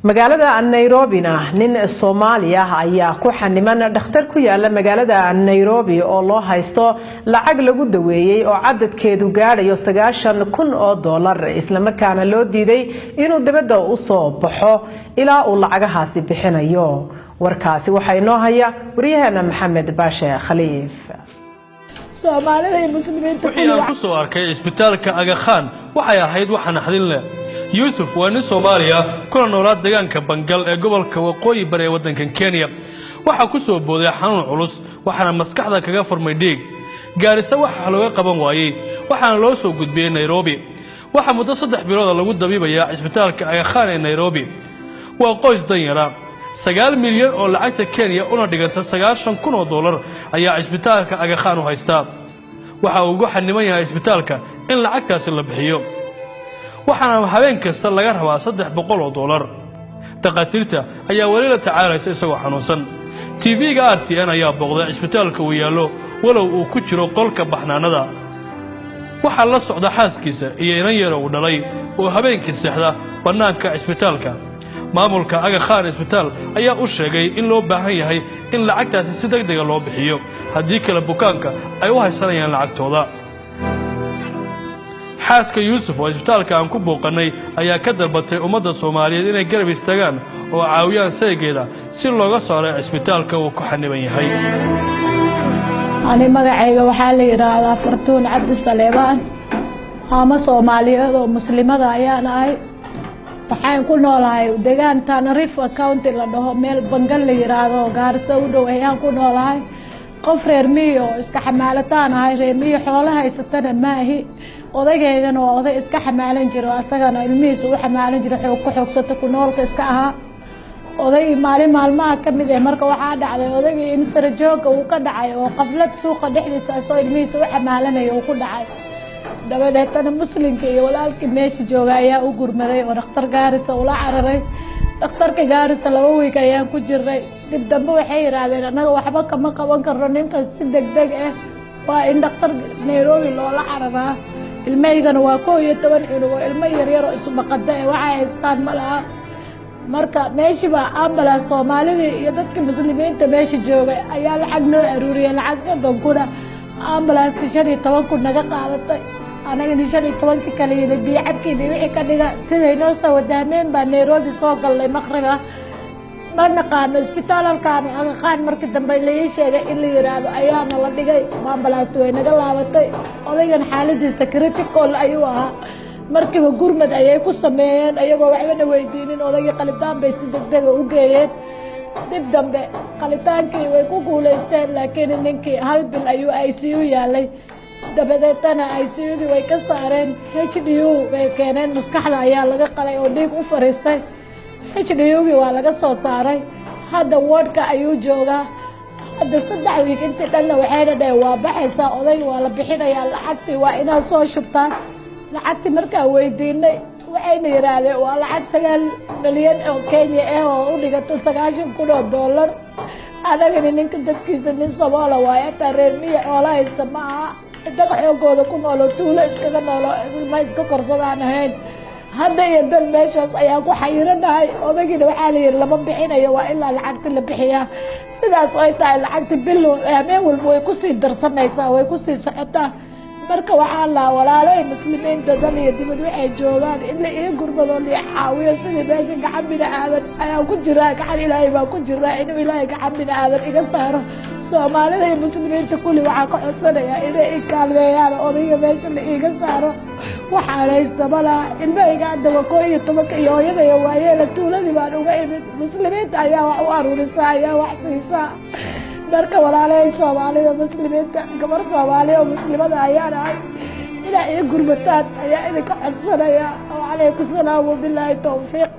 magaalada Nairobi-na nin Soomaali ah ayaa ku xaniman dhakhtar ku yaala magaalada Nairobi oo loo haysto lacag lagu daweeyay oo cadadkeedu gaadhayo $90,000 isla markaana loo diiday inuu dibadda u soo baxo ilaa uu lacagahaasi bixinayo. warkaasi waxa inoo haya wariyaheena Maxamed Baashe Khaliif. Soomaalida iyo muslimiinta ku soo arkay isbitaalka Aga Khan waxay ahayd wax naxdin leh. Yusuf waa nin Soomaali ah kuna noolaa deegaanka Bangal ee gobolka Waqooyi Bari ee waddanka Kenya. waxa ku soo booday xanuun culus waxaana maskaxda kaga furmay dhiig. gaarisa waxa laga qaban waayay waxaana loo soo gudbiyay Nairobi. waxa muddo 3 bilood lagu dabiibayaa isbitaalka Aga Khan ee Nairobi. waa qoys danyara 9 milyan oo lacagta Kenya una dhiganta $90,000 ayaa isbitaalka Aga Khan u haysta. waxa uu ugu xaniman yahay isbitaalka in lacagtaasi la bixiyo. waxaana habeen kasta laga rabaa $300. dhaqaatiirta ayaa wali la tacaalaysa isagoo xanuunsan. TV-ga RTN ayaa booqday isbitaalka uu yaalo walow uu ku jiro qolka baxnaanada. waxa la socda xaaskiisa iyo inan yar oo dhalay oo habeenkii seexda banaanka isbitaalka. maamulka Aga Khan isbitaal ayaa u sheegay in loo baahan yahay in lacagtaasi si degdeg ah loo bixiyo haddii kala bukaanka ay u haysanayaan lacagtooda. xaaska Yusuf oo isbitaalka aan ku booqanay ayaa ka dalbatay ummadda Soomaaliyeed inay garab istaagaan oo caawiyaan saygeeda si looga saaro isbitaalka uu ku xaniban yahay. ani magacayga waxaa la yiraahdaa Fartuun Cabdi Saleebaan ama Soomaaliyeed oo muslimada ayaan ahay. waxaan ku noolahay deegaan Tana-River County la dhaho meel Bangal la yiraahdo Gaarisa u dhow ayaan ku noolahay. qof reer miyo iska xamaalataan ahay reer miyo xoolaha haysatana maahi. odaygaygan oo oday iska xamaalan jiro asagana ilmihiisa u xamaalan jiro xoog ku xoogsata ku noolka iska ahaa. oday maalmaha ka mid ah marka waxaa dhacday odaygii in sara jooga uu ka dhacay oo qablad suuqa dhexdiisa soo ilmihiisa u xamaalanay oo ku dhacay. dabadeetana muslimka iyo walaalkii meesha jooga ayaa u gurmaday oo dhakhtar Gaarisa ula cararay. dhakhtarka Gaarisa 2 week ayaan ku jirnay. dib dambe waxay yiraahdeen anaga waxba kama qaban karno ninkan si degdeg ah waa in dhakhtar Nairobi loola cararaa. ilmaygana waa 11 cunug oo ilmo yar oo isu baqada ee waxa haystaan malaha. marka meeshii baa ambulance Soomaalida iyo dadka muslimiinta meesha jooga ayaa lacag noo aruuriyay lacag 30 kun. ambulance 15 kun naga qaadatay. anaga 15 kale iyo biicadkii wixii ka dhiga siday noo soo wadaameen baa Nairobi soo galay maqriba. ma naqaano isbitaalkan Aga Khan markii dambe la sheegay in la yiraahdo ayaana la dhigay ambulance way naga laabatay. odaygan xaaladiisa critical ayuu ahaa. markiiba gurmad ayay ku sameeyeen ayagoo waxba weydiinin odayga qalitaan bay si degdeg ah u geeyeen. dib dambe qalitaankii way ku guuleysteen laakiin ninkii hal bil ayuu ICU yaalay. dabadeetana ICU-gi way ka saareen. HDU way keeneen maskaxda ayaa laga qalay oo dhiig u fariistay. HDU-gi waa laga soo saaray. hadda wardka ayuu joogaa. hadda 3 week intii dhanna waxayna dhahay waa baxaysaa oday waa la bixinayaa lacagtii waa inaa soo shubtaan. lacagtii markaa weydiinay waxayna yiraahdeen waa lacag 9 milyan oo Kenya ah oo u dhigata $90,000. anagana ninka dadkiisa nin Soomaali waaye reer miyo xoolaha haysta ma aha. dad xoogooda ku nool tuulo iskaga nool ma iska korsadaan ahayn. hadda iyo dal meeshaas ayaa ku xayiranahay. odaygiina waxaa la yiri lama bixinayo waa ilaa lacagta la bixiyaa. sidaas ay tahay lacagta bil habeen walba way ku sii darsanaysaa way ku sii socotaa. marka waxaa la walaalay muslimiinta dal iyo dibad waxay joogaan in la ii gurmado la caawiyo sidii meesha gacan bini'aadan ayaa ku jira gacan Ilaahay baa ku jira inuu Ilaahay gacan bini'aadan iga saaro. Soomaalida iyo muslimiinta kulli waxaa ka codsanayaa inay i kaalmeeyaan odayga meesha la iga saaro. waxaan haysta malaha ilmahayga hadda waa 11 iyo hooyadaya waayeela tuuladii baan uga imid. muslimiinta ayaa wax u aruurisaa ayaa wax siisaa. marka walaalay Soomaalida muslimiinta gabar Soomaali oo muslimada ayaan ahay inay gurmataan ayaa idinka codsanaya. wa alaykum salaam wa billahi tawfiiq.